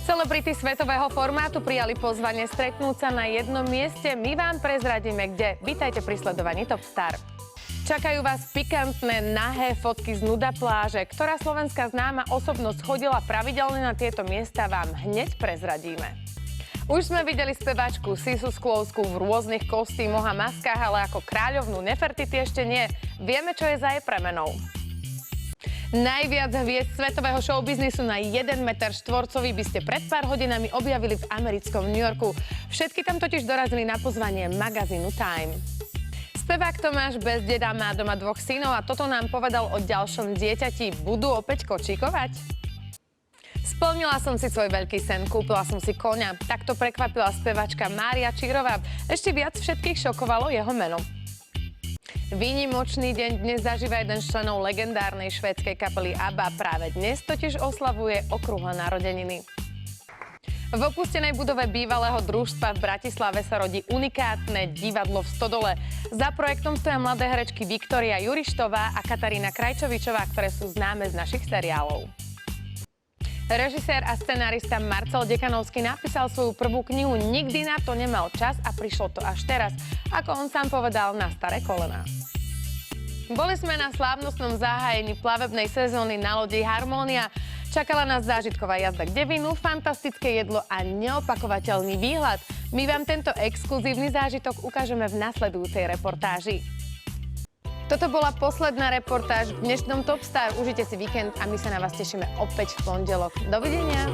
Celebrity svetového formátu prijali pozvanie stretnúť sa na jednom mieste. My vám prezradíme, kde. Vítajte pri sledovaní Top Star. Čakajú vás pikantné, nahé fotky z nuda pláže. Ktorá slovenská známa osobnosť chodila pravidelne na tieto miesta, vám hneď prezradíme. Už sme videli speváčku Sisu Sklovskú v rôznych kostýmoch a maskách, ale ako kráľovnú Nefertiti ešte nie. Vieme, čo je za jej premenou. Najviac hviezd svetového showbiznisu na 1 meter štvorcový by ste pred pár hodinami objavili v americkom New Yorku. Všetky tam totiž dorazili na pozvanie magazínu Time. Spevák Tomáš Bezdeda má doma 2 synov a toto nám povedal o ďalšom dieťati. Budú opäť kočíkovať? Splnila som si svoj veľký sen, kúpila som si koňa. Takto prekvapila spevačka Mária Čírová. Ešte viac všetkých šokovalo jeho meno. Výnimočný deň dnes zažíva jeden z členov legendárnej švédskej kapely ABBA. Práve dnes totiž oslavuje okrúhle narodeniny. V opustenej budove bývalého družstva v Bratislave sa rodí unikátne divadlo v Stodole. Za projektom stoja mladé herečky Viktória Jurištová a Katarína Krajčovičová, ktoré sú známe z našich seriálov. Režisér a scenárista Marcel Dekanovský napísal svoju prvú knihu. Nikdy na to nemal čas a prišlo to až teraz, ako on sám povedal, na staré kolená. Boli sme na slávnostnom zahájení plavebnej sezóny na lodi Harmónia. Čakala nás zážitková jazda k Devinu, fantastické jedlo a neopakovateľný výhľad. My vám tento exkluzívny zážitok ukážeme v nasledujúcej reportáži. Toto bola posledná reportáž v dnešnom Top Star. Užite si víkend a my sa na vás tešíme opäť v pondelok. Dovidenia.